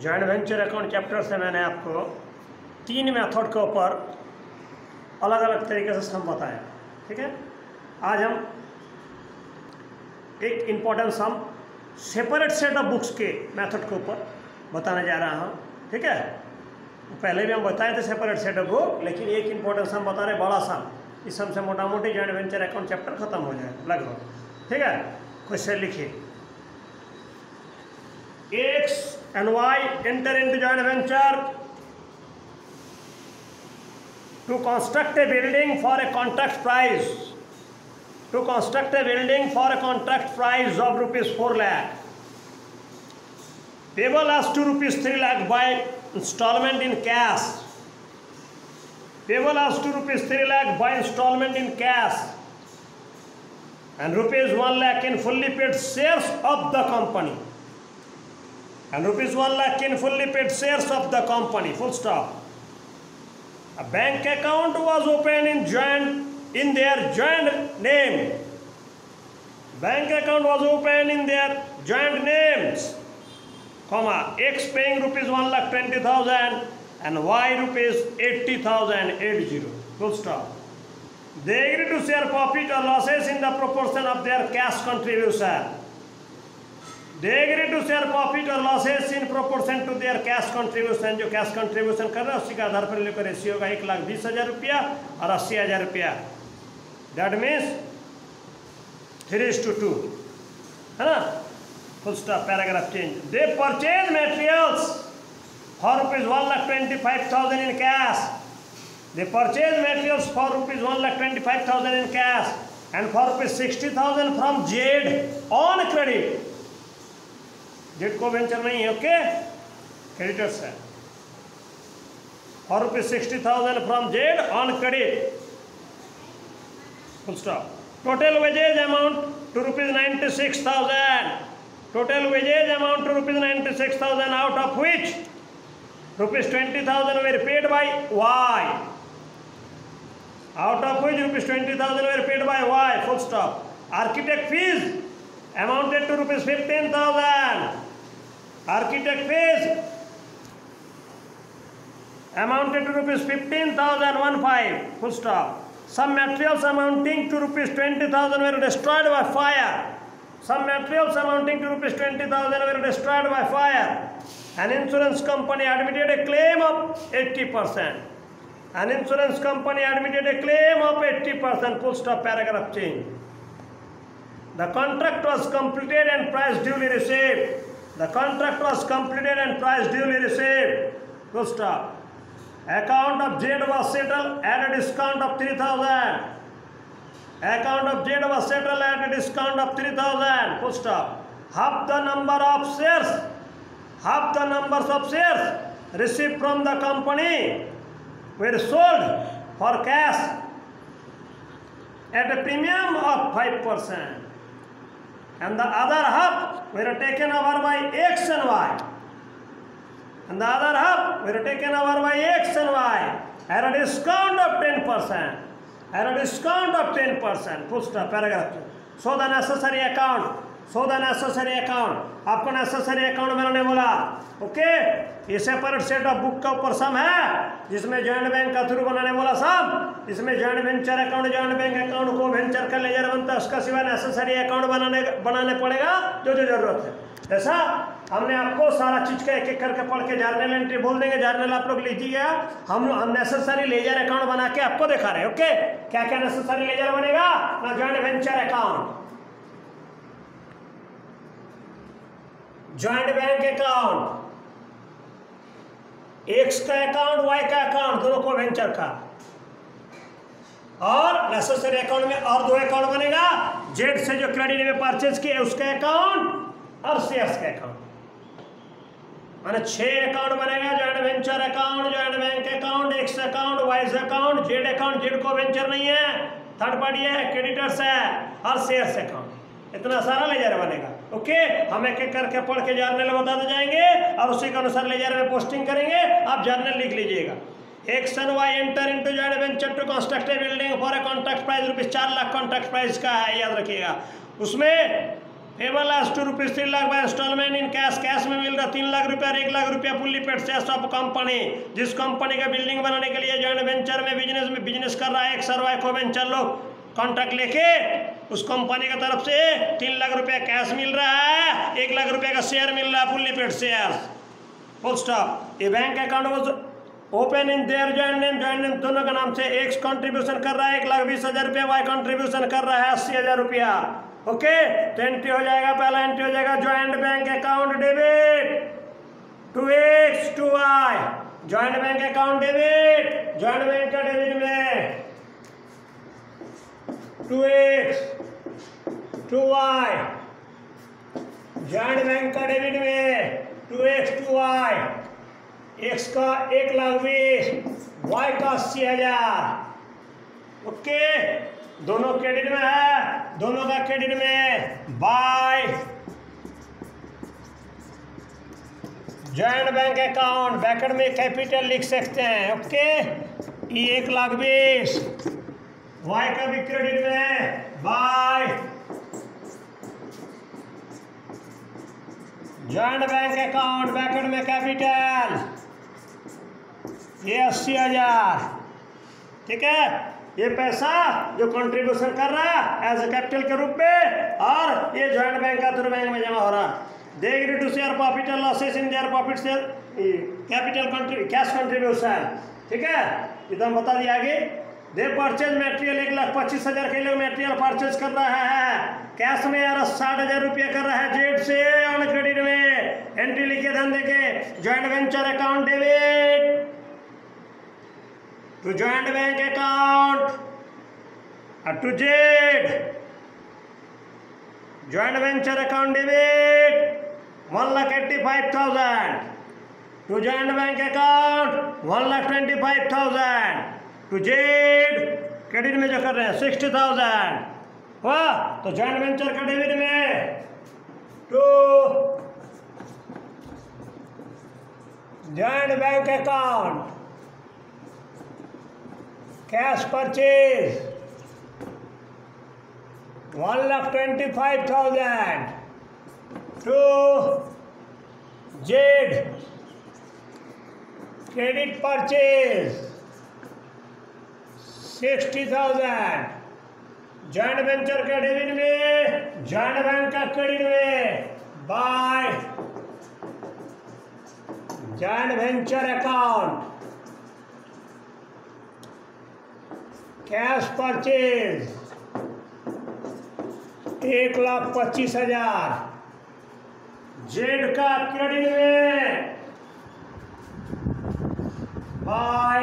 Joint venture account chapter से मैंने आपको 3 मेथड के ऊपर अलग अलग तरीके से सम बताया। ठीक है, आज हम एक important sum separate set of books के मेथड के ऊपर बताने जा रहा हूँ। ठीक है, पहले भी हम बताए थे सेपरेट सेट ऑफ बुक, लेकिन एक इम्पोर्टेंट सम बता रहे, बड़ा सम। इस सम से मोटा मोटी जॉइंट वेंचर अकाउंट चैप्टर खत्म हो जाए लगभग। ठीक है, क्वेश्चन लिखिए, X and Y enter into joint venture to construct a building for a contract price. To construct a building for a contract price of rupees 4 lakh. Payable as to rupees 3 lakh by installment in cash. Payable as to rupees 3 lakh by installment in cash. And rupees 1 lakh in fully paid shares of the company. And rupees 1 lakh in fully paid shares of the company. Full stop. A bank account was opened in their joint name. Bank account was opened in their joint names. Comma, X paying rupees 1,20,000 and Y rupees 80,080. Full stop. They agreed to share profit or losses in the proportion of their cash contribution. They agreed to share profit or losses in proportion to their cash contribution. जो cash contribution कर रहे हैं उसी के आधार पर लेकर ratio होगा 1,20,000 रुपया और 80,000 रुपया। That means 3:2 है ना। Full stop, paragraph change. They purchase materials for rupees 1,25,000 in cash. They purchase materials for rupees 1,25,000 in cash and for rupees 60,000 from JADE on credit. JADE को वेंचर नहीं है, ओके, क्रेडिटर्स है। For rupees 60,000 from JADE on credit. Full stop. Total wages amount to rupees 96,000. Total wages amount to rupees 96,000, out of which rupees 20,000 were paid by Y. Out of which rupees 20,000 were paid by Y. Full stop. Architect fees amounted to rupees 15,000. Architect fees amounted to rupees 15,015. Full stop. Some materials amounting to rupees 20,000 were destroyed by fire. Some materials amounting to rupees 20,000 were destroyed by fire. An insurance company admitted a claim of 80%. An insurance company admitted a claim of 80%. Full stop, paragraph change. The contract was completed and price duly received. The contract was completed and price duly received. Full stop. Account of JADE was settled at a discount of 3,000. Account of JADE was settled at a discount of 3,000. Full stop. Half the numbers of shares received from the company were sold for cash at a premium of 5%. And the other half were taken over by X and Y. And the other half were taken over by X and Y at a discount of 10%. At a discount of 10%. Full stop, paragraph. So the necessary account. So the necessary account. आपको necessary account बनाने बोला, okay. ये separate set of book का ऊपर सम है, जिसमें joint bank का through बनाने बोला सम। इसमें joint venture account, joint bank account को वेंचर का लेजर बनता है, उसका सिवा नेसेसरी अकाउंट बनाने पड़ेगा जो जरूरत है। जैसा हमने आपको सारा चीज का एक एक करके पढ़ के जर्नल एंट्री बोल देंगे, जर्नल आप लोग लीजिएगा। हम नेसेसरी लेजर अकाउंट बना के आपको दिखा रहे हैं, ओके। क्या क्या नेसेसरी लेजर बनेगा ना, joint venture account, joint bank account, x का अकाउंट, वाई का अकाउंट, दोनों को वेंचर का। और नेसेसरी अकाउंट में और 2 अकाउंट बनेगा, जेड से जो क्रेडिट में परचेज किए उसका अकाउंट और शेयर्स का अकाउंट, माने 6 अकाउंट बनेगा। Joint venture account, joint bank account, x account, wise account, Z account, Z को वेंचर नहीं है, थर्ड पार्टी है, क्रेडिटर्स है, और शेयर्स अकाउंट। इतना सारा लेजर बनेगा, ओके। हम एक एक करके पढ़ के जर्नल बताते जाएंगे और उसी के अनुसार लेजर में पोस्टिंग करेंगे। आप जर्नल लिख लीजिएगा। X and Y enter into joint venture to construct a building for a contract price rupees 4 lakh contract price का है, याद रखिएगा। उसमें payable as ₹2 3 lakh by instalment in cash, cash में मिल रहा 3 लाख रुपया और 1 लाख रुपया fully paid shares of company. जिस कंपनी का बिल्डिंग बनाने के लिए जॉइंट वेंचर में बिजनेस कर रहा है एक सर्वाय को वेंचर लोग कॉन्ट्रैक्ट लेके उस कंपनी की तरफ से 3 लाख रुपया कैश मिल रहा है, 1 लाख रुपया का शेयर मिल रहा है fully paid share. Full stop. ये bank account was open in their joint name दोनों का नाम से। एक्स कंट्रीब्यूशन कर रहा है 1,20,000 रुपया, वाई कंट्रीब्यूशन कर रहा है 80,000 रुपया। ओके, तो एंट्री हो जाएगा, पहला एंट्री हो जाएगा joint bank account debit to X to Y. Joint bank account debit, joint bank का डेबिट में 2x to Y, joint bank का डेबिट में 2x टू वाई। एक्स का 1,20,000, वाई का 80,000। ओके, दोनों क्रेडिट में है, दोनों का क्रेडिट में by joint bank account, bracket में कैपिटल लिख सकते हैं। ओके, ये 1,20,000, वाई का भी क्रेडिट में by joint bank account, bracket में कैपिटल ये 80,000। ठीक है, ये पैसा जो कंट्रीब्यूशन कर रहा है एज ए कैपिटल के रूप में, और ये जॉइंट बैंक का थ्रू बैंक में जमा हो रहा है। They agree to share profit और losses in their profit share capital cash contribution. ठीक है, ये तो हम बता दिया आगे। दे परचेज मटेरियल 1,25,000 के लिए मटेरियल परचेज कर रहा है कैश में, यार 60,000 रुपया कर रहा है जेड से ऑन क्रेडिट में। एंट्री लिखे धंधे के joint venture account debit to joint bank account to Z joint venture account debit 1,85,000 to joint bank account 1,25,000 to Z credit में जो कर रहे हैं 60,000 हुआ। तो जॉइंट वेंचर का डेबिट में to joint bank account cash purchase 1,25,000 to Z credit purchase 60,000 joint venture के डेबिट में, जॉइंट बैंक का क्रेडिट में by joint venture account cash purchase 1,25,000 Z का क्रेडिट में by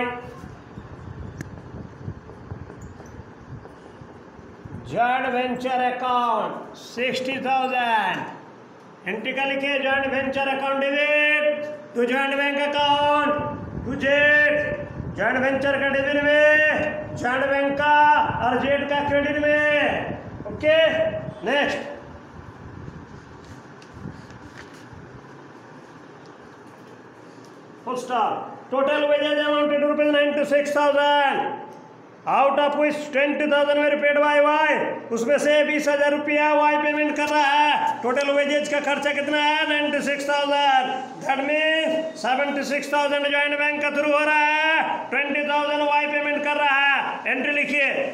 joint venture account 60,000। Entry का लिखे joint venture account debit to joint bank account to Z joint venture का debit में, जॉइंट बैंक का और जेड का क्रेडिट में। Okay, next full stop. Total wages amounted to ₹96,000 out of which 20,000 were paid by Y. उसमें से 20,000 रुपया Y payment कर रहा है। टोटल वेजेज का खर्चा कितना है 96,000। दैट मीन्स 76,000 जॉइंट बैंक का थ्रू हो रहा है, 20,000 वाई पेमेंट कर रहा है। एंट्री लिखिए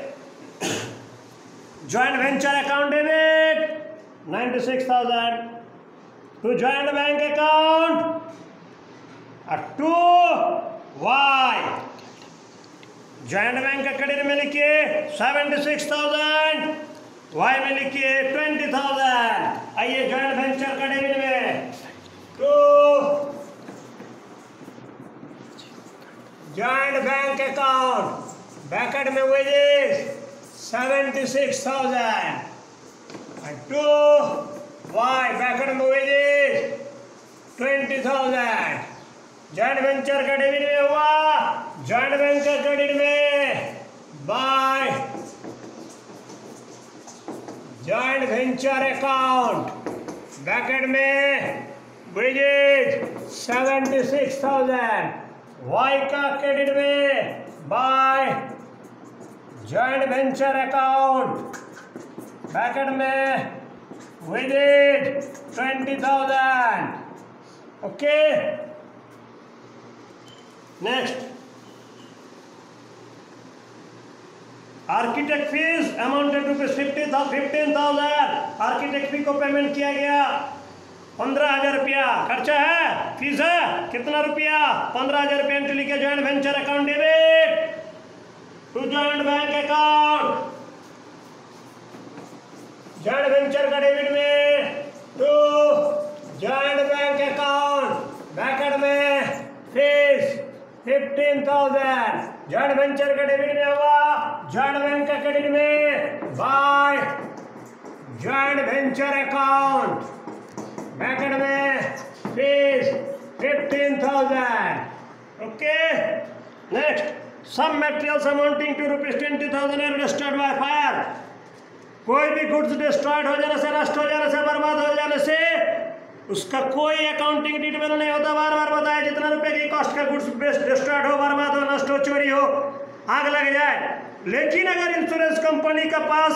joint venture account debit 96,000 to joint bank account to Y. Joint bank का क्रेडिट में लिखिए 76,000, वाई में लिखिए 20,000। आइए जॉइंट वेंचर का डेबिट में to joint bank account bracket में वेजेस 76,000 टू वाई ब्रैकेट में वेजेस 20,000। जॉइंट वेंचर का डेबिट में हुआ जॉइंट बैंक का क्रेडिट में by joint venture account bracket में वेजेज 76,000 वाई का क्रेडिट में by joint venture account bracket में with it 20,000. Okay. Next, architect fees amounted to 15,000। Architect fee को पेमेंट किया गया 15,000 रुपया। खर्चा है, फीस है कितना रुपया? 15,000 रुपया। एंट्री लिखे joint venture account debit to joint bank account. Joint venture का डेबिट में to joint bank account, bracket में फीस 15,000। जॉइंट वेंचर का डेबिट में हुआ जॉइंट बैंक का क्रेडिट में by joint venture account, bracket में fees 15,000। Okay. Next, some materials amounting to ₹20,000 are destroyed by fire. कोई भी गुड्स डिस्ट्रॉयड हो जाने से, नष्ट हो जाने से, बर्बाद हो जाने से उसका कोई अकाउंटिंग डिटेल नहीं होता। बार बार बताया, जितना रुपए की कॉस्ट का गुड्स डिस्ट्रॉयड हो, बर्बाद हो, नष्ट हो, चोरी हो, आग लग जाए, लेकिन अगर इंश्योरेंस कंपनी का पास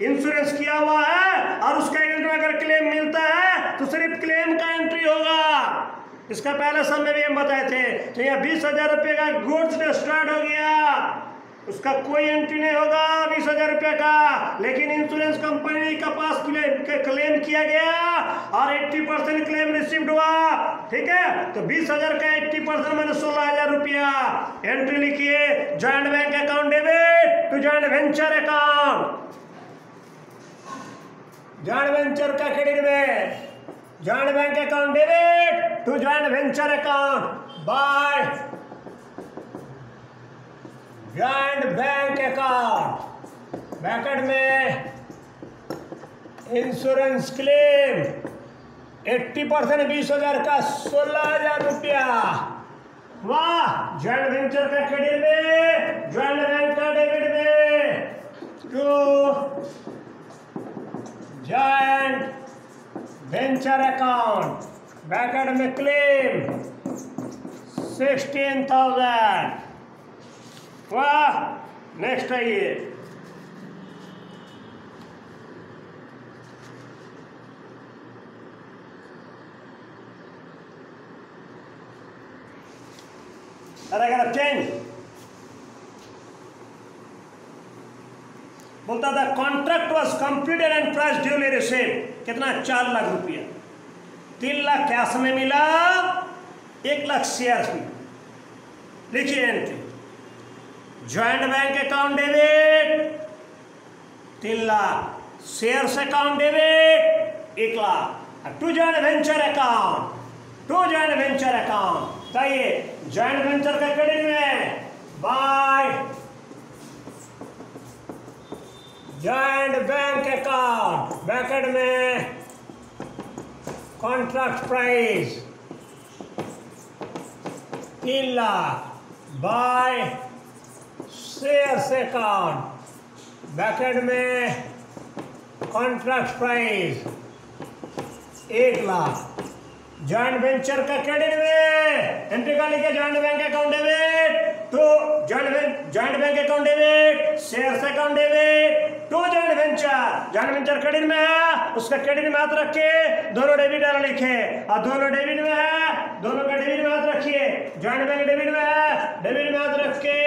इंश्योरेंस किया हुआ है और उसका अगर क्लेम मिलता है तो सिर्फ क्लेम का एंट्री होगा। इसका पहले सब में भी हम बताए थे। तो यहाँ 20,000 रुपये का गुड्स डिस्ट्रॉयड हो गया, उसका कोई एंट्री नहीं होगा 20,000 रुपये का, लेकिन इंश्योरेंस कंपनी का पास क्लेम किया गया और 80% क्लेम रिसीव्ड हुआ। ठीक है, तो 20,000 का 80% मैंने 16,000 रुपया। एंट्री लिखिए joint bank account debit to joint venture account. Joint venture का क्रेडिट में joint bank account debit to joint venture account by joint bank account, bracket में इंश्योरेंस क्लेम 80% 20,000 का 16,000 रुपया। वाह। जॉइंट वेंचर का क्रेडिट में जॉइंट बैंक का debit में to joint venture account, bracket में क्लेम 16,000। वाह। नेक्स्ट आइए, पैराग्राफ चेंज। बोलता था contract was completed and price duly received. कितना? 4 लाख रुपया। 3 लाख कैश में मिला, 1 लाख शेयर में। लिखिए entry joint bank account debit 3 lakh, shares account debit 1 lakh, to joint venture account, to joint venture account. बताइए जॉइंट वेंचर का क्रेडिट में by joint bank account, bracket में contract price 3 lakh by shares account, bracket में contract price 1 lakh. Joint venture का credit में entry का लिखे joint bank account debit to joint bank account debit, shares account debit to joint venture. Joint venture credit में है, उसका credit में हाथ रखे, दोनों डेबिट वाला लिखे, और दोनों डेबिट में है, दोनों का डेबिट में हाथ रखिए। जॉइंट बैंक डेबिट में है, डेबिट में हाथ रख के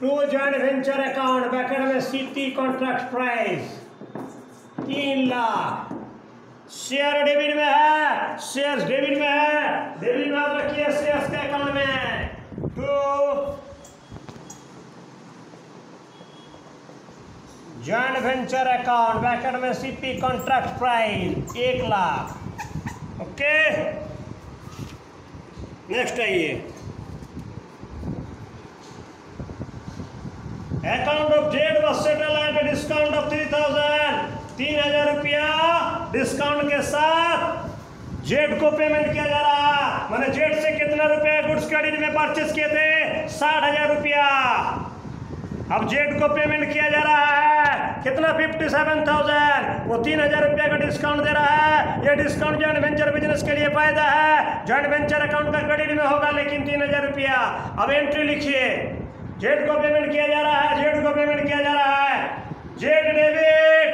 to joint venture account, bracket में सीटी contract price 3 lakh. Share debit में है, शेयर्स डेबिट में है, डेबिट में हाथ रखिए शेयर्स के अकाउंट में to joint venture account, bracket में CP contract price 1 lakh. Okay. Next आइए, account of Z was settle at discount of 3,000 रुपया डिस्काउंट के साथ जेड को पेमेंट किया जा रहा। मैंने जेड से कितना रुपया गुड्स क्रेडिट में परचेस किए थे? 60,000 रुपया। अब जेड को पेमेंट किया जा रहा है कितना? 57,000। वो 3,000 रुपया का डिस्काउंट दे रहा है। ये डिस्काउंट जॉइंट वेंचर बिजनेस के लिए फायदा है। जॉइंट वेंचर अकाउंट का क्रेडिट में होगा, लेकिन 3,000 रुपया। अब एंट्री लिखिए, जेड को पेमेंट किया जा रहा है, जेड को पेमेंट किया जा रहा है Z debit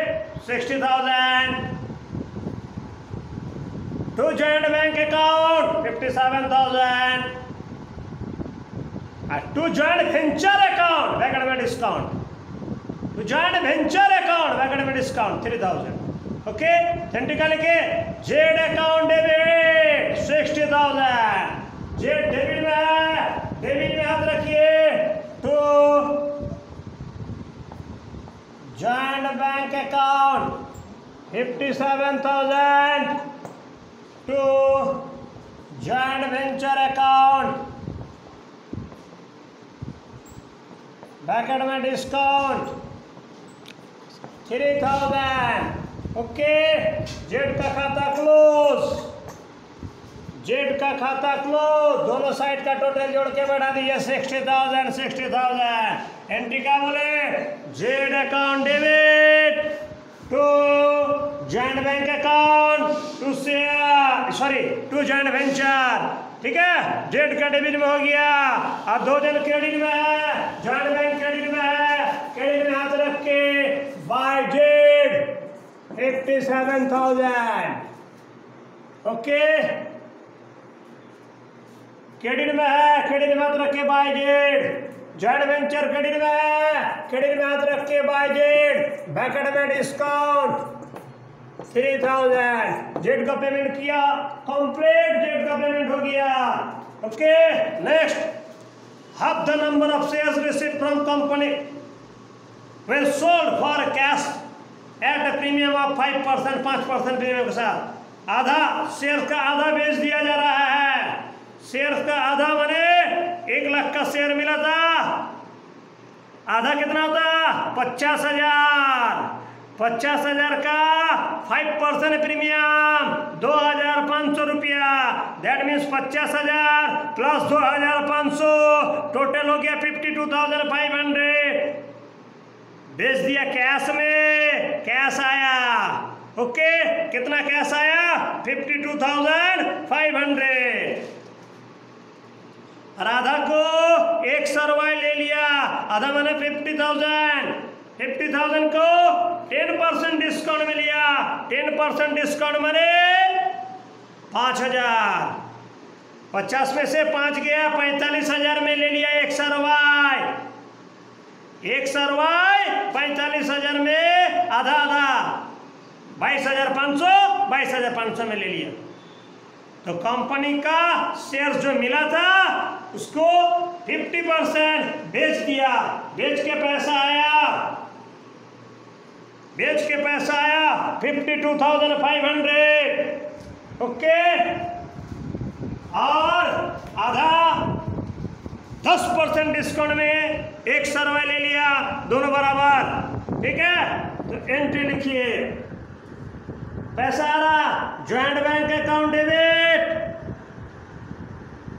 60,000, to joint bank account 57,000, to joint venture account bracket में discount, to joint venture account bracket में डिस्काउंट 3,000। ओके, सेंटिका लिखे Z account debit 60,000, Z debit में है, डेबिट में हाथ रखिए, to joint bank account 57,000, to joint venture account bracket में डिस्काउंट 3,000। ओके, जेड का खाता क्लोज, जेड का खाता क्लोज, दोनों साइड का टोटल जोड़ के बढ़ा दीजिए 60,000 60,000। एंट्री क्या बोले, Z account debit to joint bank account to to joint venture. ठीक है, जेड का डेबिट में हो गया, अब दो जन क्रेडिट में है, जॉइंट बैंक क्रेडिट में है, क्रेडिट में हाथ रख के बाय जेड 57,000। ओके, क्रेडिट में है, क्रेडिट में हाथ रख के by Z, joint venture credit में है, क्रेडिट में हाथ रख के बाय जेड, ब्रैकेट में डिस्काउंट 3,000। जेड का पेमेंट किया, कंप्लीट, जेड का पेमेंट हो गया। Okay, next, half the number of shares received from company when sold for cash at a premium of 5%, 5% premium के साथ आधा शेयर का आधा बेच दिया जा रहा है। शेयर का आधा माने 1 लाख का शेयर मिला था, आधा कितना होता, 50,000, 50,000 का 5% प्रीमियम 2,500 रुपया, दैट मीन्स 50,000 प्लस 2,500 टोटल हो गया 52,500। बेच दिया कैश में, कैश आया। ओके, कितना कैश आया, 52,500। और आधा को 1 सरवाई ले लिया, आधा मैंने 50,000, 50,000 को 10% डिस्काउंट में लिया, 10% डिस्काउंट माने 5,000, 50 में से 5 गया, 45,000 में ले लिया 1 सरवाई, 1 सरवाई 45,000 में आधा आधा 22,500, 22,500 में ले लिया। तो कंपनी का शेयर जो मिला था उसको 50% बेच दिया, बेच के पैसा आया, बेच के पैसा आया 52,500। ओके, और आधा 10% डिस्काउंट में 1 सरवाई ले लिया, दोनों बराबर। ठीक है, तो एंट्री लिखिए, पैसा आ रहा joint bank account debit,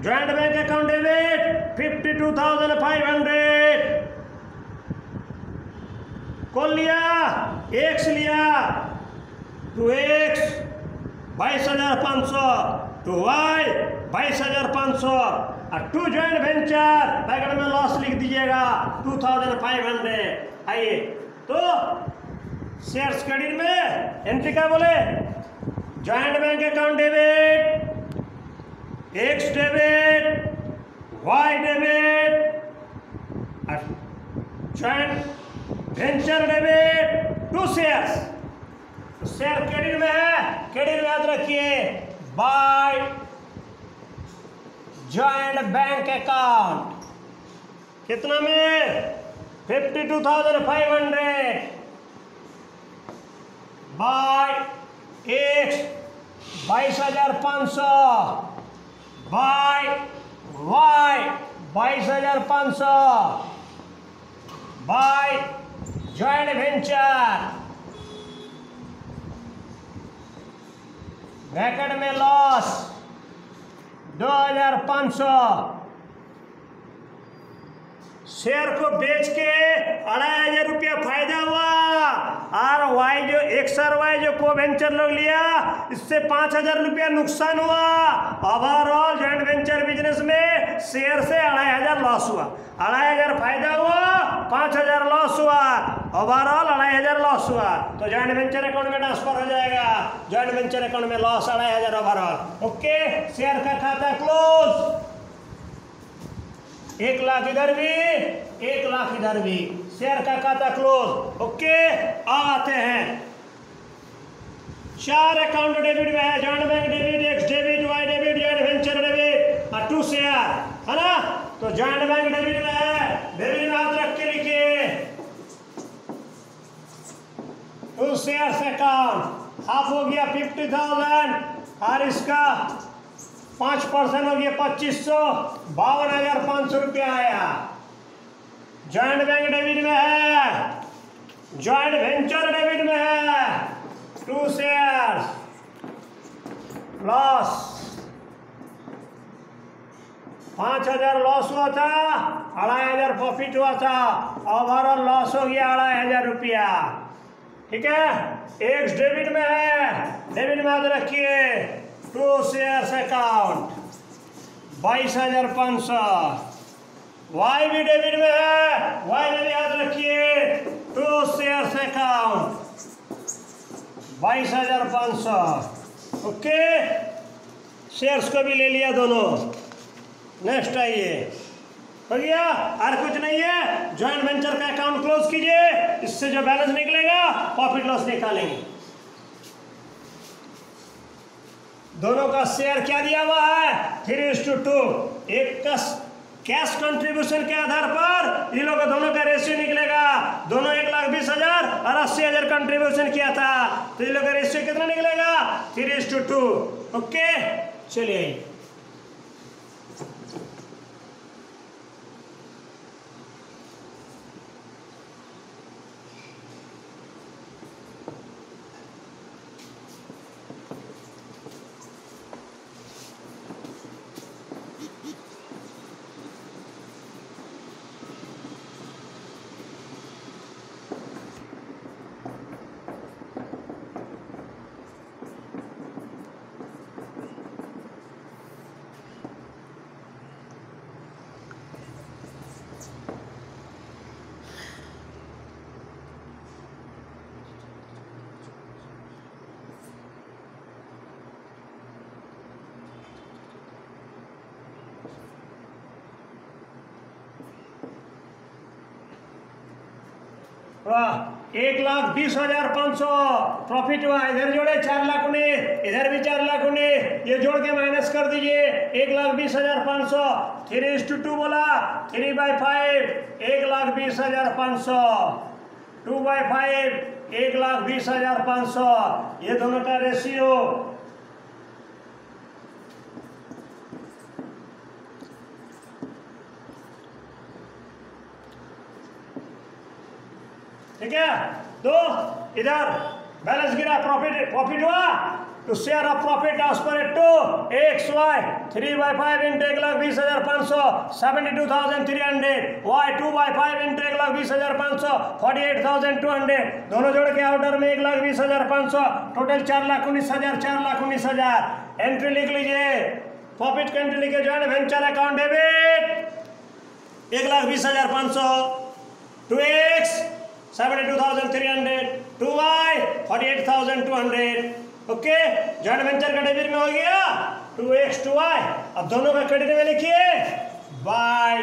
joint bank account debit 52,500 कौन लिया, एक्स लिया, टू एक्स 22,500, टू वाई 22,500, और टू जॉइंट वेंचर पैकेट में लॉस लिख दीजिएगा 2,500। आइए, तो शेयर्स क्रेडिट में एंट्री क्या बोले, joint bank account debit, X debit, Y debit, joint venture debit, 2 shares. Share credit में है, क्रेडिट में याद रखिए बाय जॉइंट बैंक अकाउंट, कितना में 52,500 by X 22,500 by Y 22,500 by joint venture, bracket में लॉस 2,500। शेयर को बेच के 2,500 रुपया फायदा हुआ, और वाई जो एक्सर वाई जो को वेंचर लोग लिया इससे 5,000 रुपया नुकसान हुआ। ओवरऑल जॉइंट वेंचर बिजनेस में शेयर से 2500 लॉस हुआ, 2500 फायदा हुआ, 5000 लॉस हुआ, ओवरऑल 2500 लॉस हुआ, तो जॉइंट वेंचर अकाउंट में ट्रांसफर हो जाएगा। जॉइंट वेंचर अकाउंट में लॉस 2500 ओवरऑल। ओके, शेयर का खाता क्लोज। 1 लाख इधर भी, 1 लाख इधर भी, शेयर का खाता क्लोज। ओके, आते हैं 4 अकाउंट डेबिट में है, joint bank debit, X debit, Y debit, joint venture debit और 2 शेयर, है ना। तो जॉइंट बैंक डेबिट में है, डेबिट में हाथ रख के लिखिए 2 शेयर्स अकाउंट, हाफ हो गया 50,000 और इसका 5% हो गया 2500, 52,500 रुपया आया। जॉइंट बैंक डेबिट में है, जॉइंट वेंचर डेबिट में है, 2 शेयर्स लॉस, 5000 लॉस हुआ था, 2500 प्रॉफिट हुआ था, ओवरऑल लॉस हो गया 2500 रुपया। ठीक है, एक्स डेबिट में है, डेबिट में याद रखिए 2 शेयर्स अकाउंट 22,500, वाई भी डेबिट में है, वाई में भी याद रखिए 2 शेयर्स अकाउंट 22,500। ओके, शेयर्स को भी ले लिया दोनों। नेक्स्ट आइए, हो गया, और कुछ नहीं है। जॉइंट वेंचर का अकाउंट क्लोज कीजिए, इससे जो बैलेंस निकलेगा प्रॉफिट लॉस निकालेंगे। दोनों का शेयर क्या दिया हुआ है, 3:2। एक का कैश कंट्रीब्यूशन के आधार पर इन लोगों दोनों का रेशियो निकलेगा। दोनों 1,20,000 और 80,000 कंट्रीब्यूशन किया था, तो इन लोगों का रेशियो कितना निकलेगा, 3:2। ओके, चलिए वाह, 1,20,500 प्रॉफिट हुआ। इधर जोड़े 4 लाख 19, इधर भी 4 लाख 19, ये जोड़ के माइनस कर दीजिए 1,20,500। 3:2 बोला, 3/5 1,20,500, 2/5 1,20,500, ये दोनों का रेशियो। ठीक है, तो इधर बैलेंस गिरा, प्रॉफिट हुआ, तो share of profit transfer to X Y 3/5 into 1,20,500 72,300, Y 2/5 into 1,20,500 48,200, दोनों जोड़ के आउटर में 1,20,500, टोटल 4,19,000, 4,19,000। एंट्री लिख लीजिए, प्रॉफिट की एंट्री लिखिए, joint venture account debit 1,20,500, 2x 72,300, 2y 48,200। Okay, joint venture का डेबिट में हो गया 2x 2y। अब दोनों का क्रेडिट में लिखिए by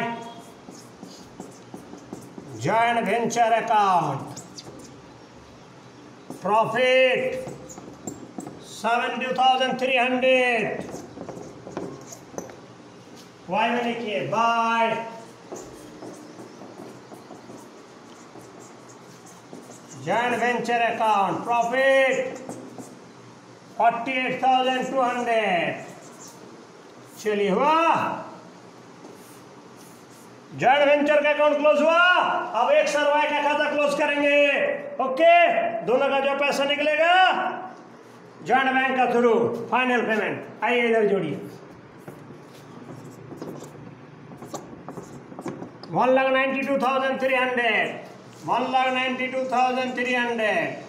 joint venture account profit 72,300, y में लिखिए by joint venture account profit 48,200। चलिए, हुआ, जॉइंट वेंचर का अकाउंट क्लोज हुआ। अब एक सरवाई का खाता क्लोज करेंगे। ओके, दोनों का जो पैसा निकलेगा जॉइंट बैंक का थ्रू फाइनल पेमेंट। आइए इधर जोड़िए, 1,92,300, 1,92,300।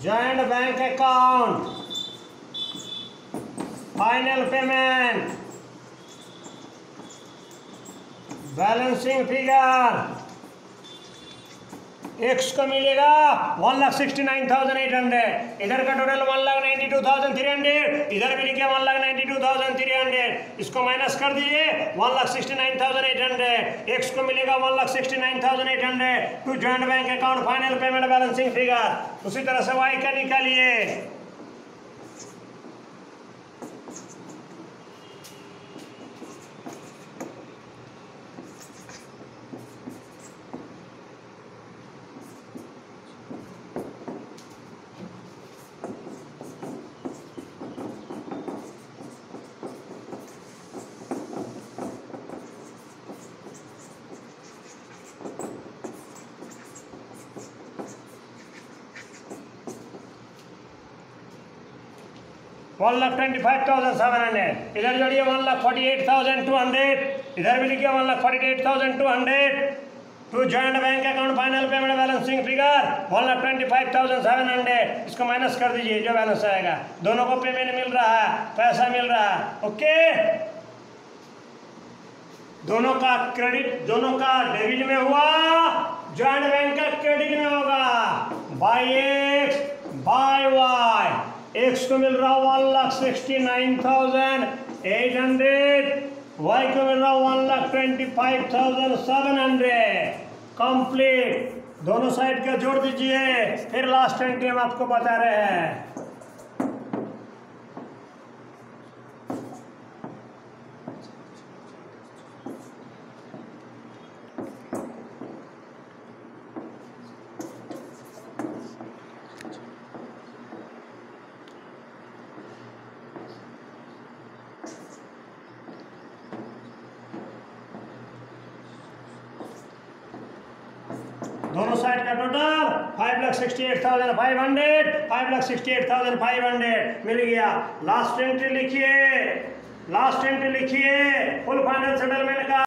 Joint bank account, final payment, balancing figure x को मिलेगा 1,69,800, इधर का टोटल 1,92,300, इधर भी लिखे 1,92,300, इसको माइनस कर दीजिए 1,69,800, एक्स को मिलेगा 1,69,800 to joint bank account, final payment, balancing figure. उसी तरह से वाई का निकालिए, $1,25,700, इधर जोड़िए 1,48,200, इधर भी लिखिए 1,48,200 to joint bank account, final payment, balancing figure 1,25,700, इसको माइनस कर दीजिए जो बैलेंस आएगा। दोनों को पेमेंट मिल रहा है, पैसा मिल रहा है, ओके। दोनों का क्रेडिट, दोनों का डेबिट में हुआ, जॉइंट बैंक का क्रेडिट में होगा। By X by Y, X को मिल रहा 1,69,800, वाई को मिल रहा 1,25,700। कंप्लीट, दोनों साइड का जोड़ दीजिए, फिर लास्ट एंट्री हम आपको बता रहे हैं। दोनों साइड का टोटल 5,68,500, 5,68,500 मिल गया। लास्ट एंट्री लिखिए, लास्ट एंट्री लिखिए, फुल फाइनल सेटलमेंट का